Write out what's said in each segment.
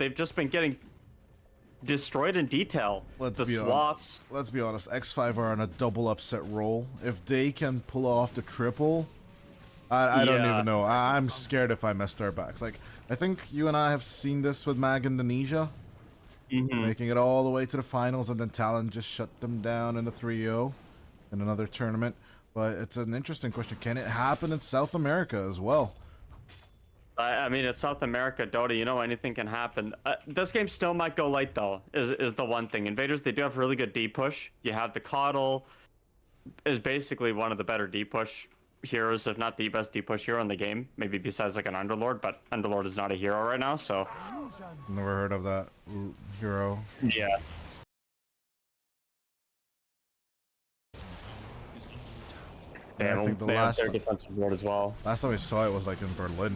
they've just been getting destroyed in detail. Let's the be swaps. Let's be honest. X5 are on a double upset roll. If they can pull off the triple, I don't even know. I'm scared if I mess their backs. Like, I think you and I have seen this with Mag Indonesia, making it all the way to the finals, and then Talon just shut them down in the 3-0 in another tournament. But it's an interesting question. Can it happen in South America as well? I mean, it's South America, Dota, you know, anything can happen. This game still might go late, though, is the one thing. Invaders, they do have really good D-push. You have the Coddle, is basically one of the better D-push heroes, if not the best D-push hero in the game. Maybe besides, like, an Underlord, but Underlord is not a hero right now, so... Never heard of that hero. Yeah. Yeah, I think the last their defensive board as well. Last time we saw it was, like, in Berlin.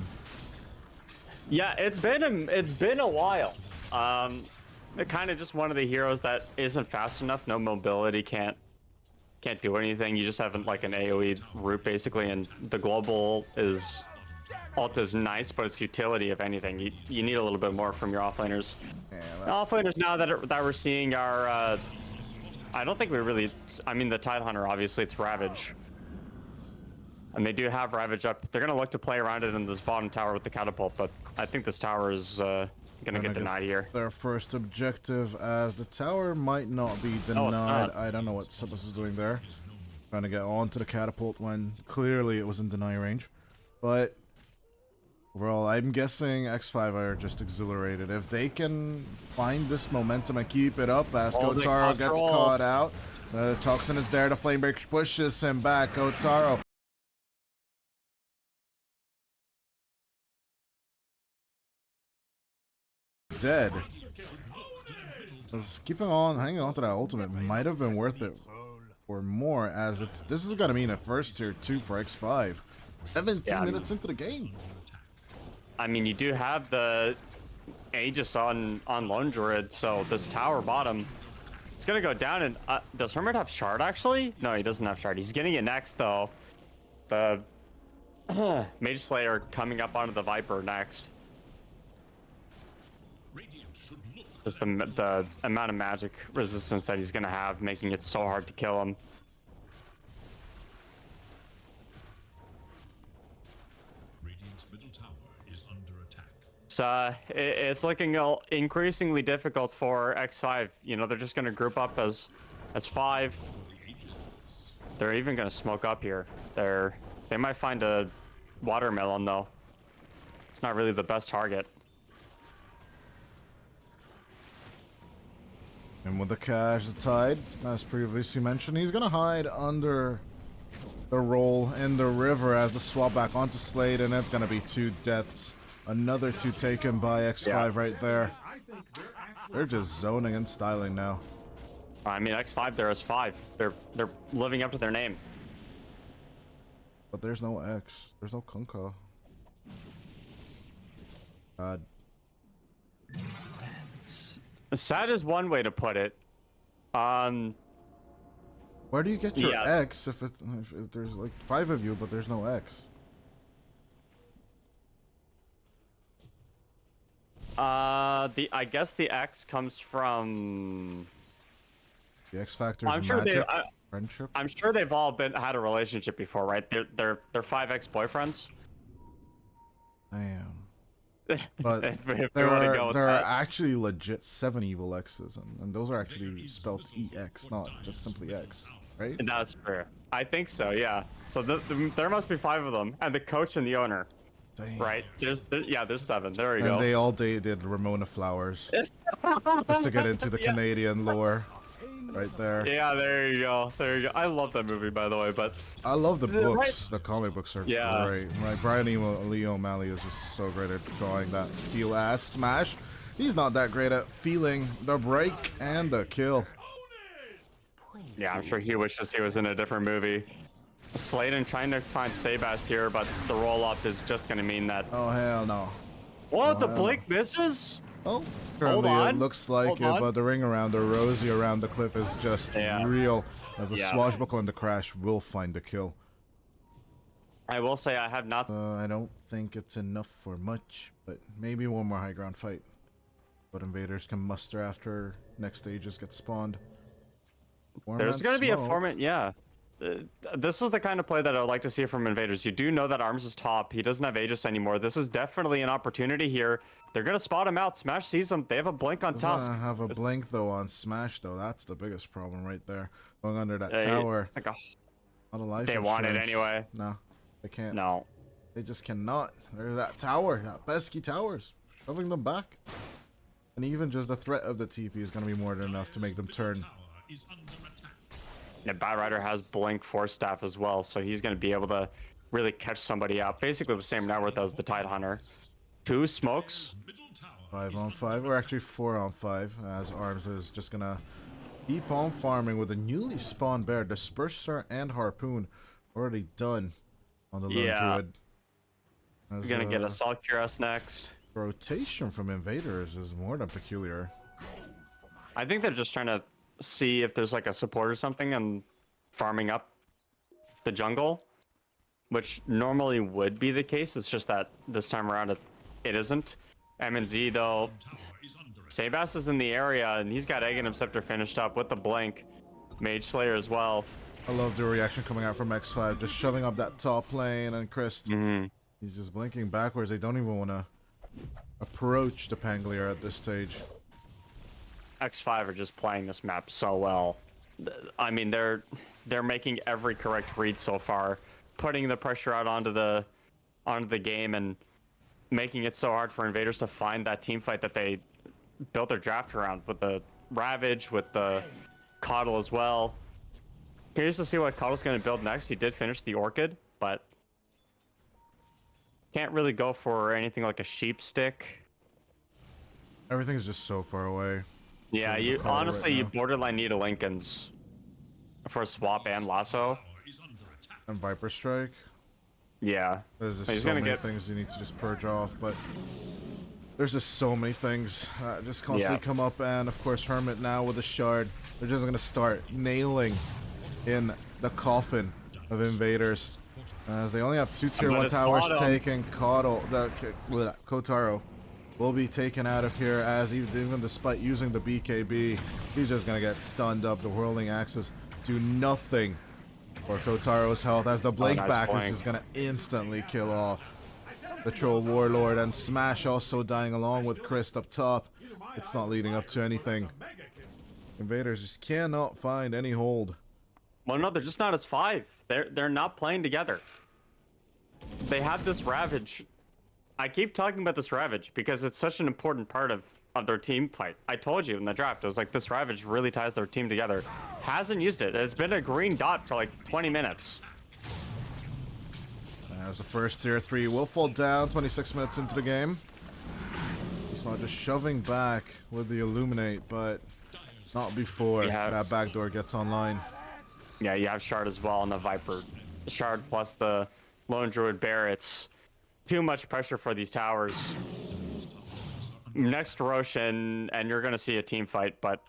Yeah, it's been a while. Kind of just one of the heroes that isn't fast enough, no mobility, can't do anything. You just have like an AoE root basically, and the global ult is nice, but its utility, if anything, you need a little bit more from your offlaners. Yeah, Offlaners now that we're seeing are, I don't think we really. I mean, the Tidehunter, obviously, it's Ravage. And they do have Ravage up. They're going to look to play around it in this bottom tower with the catapult, but I think this tower is going to get denied here. Their first objective, as the tower might not be denied. I don't know what Subus is doing there. Trying to get onto the catapult when clearly it was in deny range. But overall, I'm guessing X5 are just exhilarated. If they can find this momentum and keep it up as Kotaro gets caught out. The Toxin is there. The Flamebreaker pushes him back. Kotaro. Dead. Keeping on, hanging on to that ultimate might have been worth it for more, as this is gonna mean a first tier 2 for X5. 17 minutes into the game. I mean, you do have the Aegis on Lone Druid, so this tower bottom, it's gonna go down. And does Hermit have Shard actually? No, he doesn't have Shard. He's getting it next though. The Mage Slayer coming up onto the Viper next. Just the amount of magic resistance that he's going to have, making it so hard to kill him. Radiant's middle tower is under attack. It's looking increasingly difficult for X5. You know, they're just going to group up as 5. They're even going to smoke up here. They might find a watermelon though. It's not really the best target. And with the cash, the Tide, as previously mentioned, he's gonna hide under the roll in the river as the swap back onto Slade, and it's gonna be 2 deaths. Another 2 taken by X5 right there. They're just zoning and styling now. I mean, X5 there is 5. They're living up to their name. But there's no X. There's no Kunkka. God. Sad is one way to put it. Where do you get your X if there's like 5 of you, but there's no X? I guess the X comes from The X Factor's friendship. I'm sure they've all had a relationship before, right? They're 5 ex-boyfriends. Damn. But if there are actually legit 7 evil X's, and those are actually spelled EX, not just simply X, right? That's fair. I think so, yeah. So there must be 5 of them, and the coach and the owner. Damn. Right? There's 7. There you go. And they all dated Ramona Flowers just to get into the Canadian lore. Right there. Yeah, there you go. There you go. I love that movie, by the way, but I love the books. Right. The comic books are great. Right, Brian Lee O'Malley is just so great at drawing that feel-ass smash. He's not that great at feeling the break and the kill. Yeah, I'm sure he wishes he was in a different movie. Sladen trying to find Sabas here, but the roll-up is just going to mean that... Oh, hell no. What? The blink misses? Oh, currently it looks like it, but the ring around the Rosie around the cliff is just real, as the swashbuckle and the crash will find the kill. I will say I have not... I don't think it's enough for much, but maybe one more high ground fight. But Invaders can muster after next stages get spawned. There's going to be a format, yeah. This is the kind of play that I would like to see from Invaders. You do know that Arms is top. He doesn't have Aegis anymore. This is definitely an opportunity here. They're going to spot him out. Smash sees him. They have a blink on Tusk. Doesn't have a blink, though, on Smash, though. That's the biggest problem right there. Going under that tower. Like Not a life they want it anyway. No, they can't. No. They just cannot. There's that tower. That pesky towers. Shoving them back. And even just the threat of the TP is going to be more than enough to make them turn. Yeah, Bad Rider has Blink Force Staff as well, so he's going to be able to really catch somebody out. Basically the same net worth as the Tide Hunter. 2 smokes. 5 on 5, or actually 4 on 5, as Arms is just going to keep on farming with a newly spawned bear. Disperser and Harpoon already done on the Lone Druid. He's going to get Assault Cuirass next. Rotation from Invaders is more than peculiar. I think they're just trying to see if there's like a support or something and farming up the jungle, which normally would be the case. It's just that this time around it isn't. MNZ though, Sabas is in the area and he's got Egg and Scepter finished up with the blink. Mage Slayer as well. I love the reaction coming out from X5, just shoving up that top lane, and Chris, he's just blinking backwards. They don't even want to approach the Panglier at this stage. X5 are just playing this map so well. I mean, they're making every correct read so far, putting the pressure out onto the game and making it so hard for Invaders to find that team fight that they built their draft around, with the Ravage, with the Coddle as well. Curious to see what Coddle's going to build next. He did finish the Orchid, but can't really go for anything like a Sheep Stick. Everything's just so far away. Yeah, you honestly, you borderline need a Lincoln's for swap and lasso. And Viper Strike. Yeah. There's just so many things you need to just purge off, but there's just so many things just constantly come up, and of course Hermit now with a shard. They're just going to start nailing in the coffin of Invaders. As they only have 2 tier 1 towers taken. Kotaro will be taken out of here, as even despite using the BKB, he's just going to get stunned up. The whirling axes do nothing for Kotaro's health, as the blink back is just going to instantly kill off the Troll Warlord, and Smash also dying along with Chris up top. It's not leading up to anything. Invaders just cannot find any hold. Well, no, they're just not as 5. They're not playing together. They have this Ravage. I keep talking about this Ravage because it's such an important part of their team fight. I told you in the draft, it was like this Ravage really ties their team together. Hasn't used it. It's been a green dot for like 20 minutes. As the first tier 3 will fall down 26 minutes into the game. He's not just shoving back with the Illuminate, but not before that backdoor gets online. Yeah, you have Shard as well on the Viper. Shard plus the Lone Druid Bear. It's too much pressure for these towers. Next Roshan, and you're going to see a team fight, but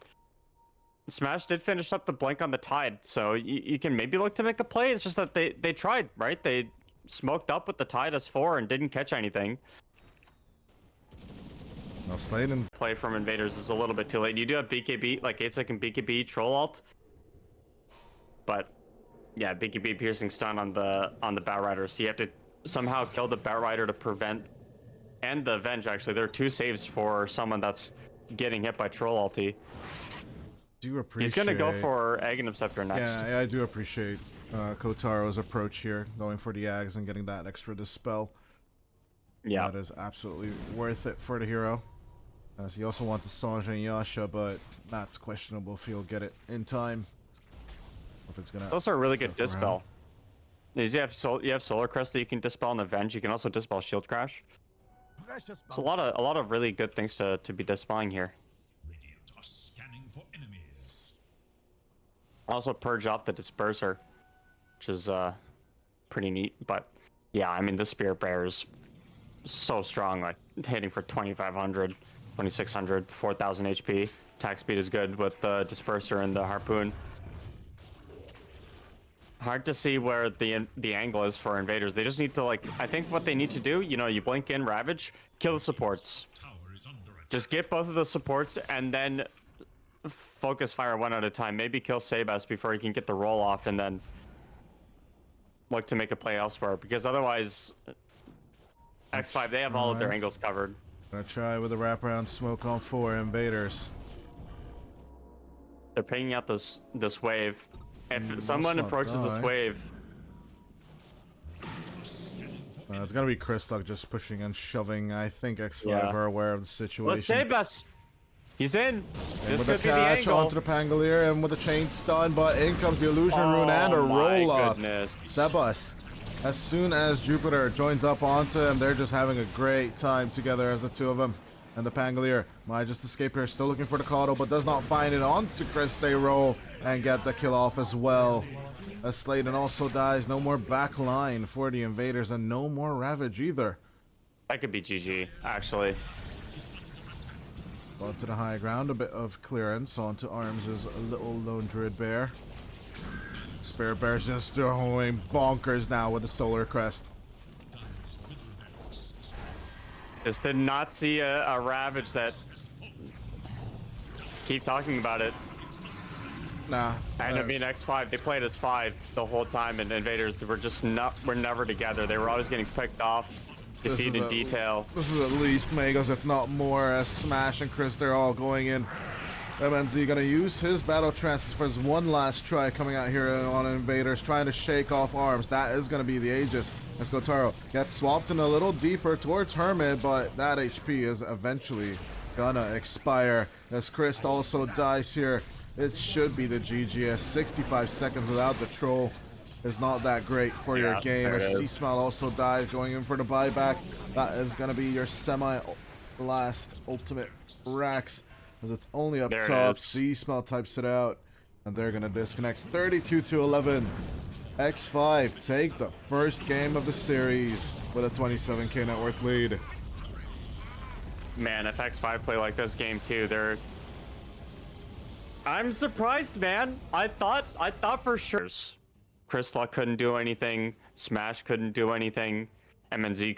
Smash did finish up the blink on the Tide, so you can maybe look to make a play. It's just that they tried, right? They smoked up with the Tide as 4 and didn't catch anything. No, Sladen's play from Invaders is a little bit too late. You do have BKB, like 8-second BKB troll alt, but yeah, BKB piercing stun on the Bat Rider, so you have to somehow kill the Bat Rider to prevent, and the Avenge actually. There are 2 saves for someone that's getting hit by troll ulti. Do appreciate. He's gonna go for Aghanim Scepter next. Yeah, I do appreciate Kotaro's approach here, going for the Ags and getting that extra dispel. Yeah, that is absolutely worth it for the hero. As he also wants a Sange and Yasha, but that's questionable if he'll get it in time. If it's gonna. Those are really good dispel. You have Solar Crest that you can dispel and Avenge. You can also dispel Shield Crash. It's a lot of really good things to be dispelling here. Radiant are scanning for enemies. Also purge off the Disperser, which is pretty neat. But yeah, I mean the Spirit Bearer is so strong, like hitting for 2,500, 2,600, 4,000 HP. Attack speed is good with the Disperser and the Harpoon. Hard to see where the angle is for Invaders. They just need to, like, I think what they need to do, you know, you blink in Ravage, kill the supports. Just get both of the supports and then focus fire one at a time. Maybe kill Sebas before he can get the roll off, and then look to make a play elsewhere. Because otherwise, X5, they have all of their angles covered. Gonna try with a wraparound smoke on 4 invaders. They're picking out this wave. If someone approaches this wave, it's gonna be Chrislock just pushing and shoving. I think X5 are aware of the situation. Let's Sebas. He's in. And This with could the be the catch angle. onto the Pangolier and with a chain stun, but in comes the illusion rune and a roll up. Sebas. As soon as Jupiter joins up onto him, they're just having a great time together as the two of them. And the Pangolier might just escape here, still looking for the Kato, but does not find it onto Chris. They roll and get the kill off as well. As Sladen also dies, no more back line for the invaders and no more Ravage either. That could be GG, actually. Onto the high ground, a bit of clearance onto Arms' little lone druid bear. Spirit Bear's just throwing bonkers now with the Solar Crest. Just did not see a Ravage that... Keep talking about it. Nah. And I mean, X5, they played as 5 the whole time, and Invaders were never together. They were always getting picked off, defeated in detail. This is at least Megas, if not more, as Smash and Chris, they're all going in. MNZ gonna use his battle trance for his one last try coming out here on Invaders, trying to shake off Arms. That is gonna be the Aegis. As Gotaro gets swapped in a little deeper towards Hermit, but that HP is eventually gonna expire. As Chris also dies here, it should be the GG, as 65 seconds without the troll is not that great for your game. As C-Smile also dies, going in for the buyback. That is gonna be your semi-last ultimate Rax, as it's only up top. C-Smile types it out, and they're gonna disconnect. 32-11. X5 take the first game of the series with a 27k net worth lead. Man, if X5 play like this game too, I'm surprised, man. I thought for sure Chrislock couldn't do anything, Smash couldn't do anything, MNZ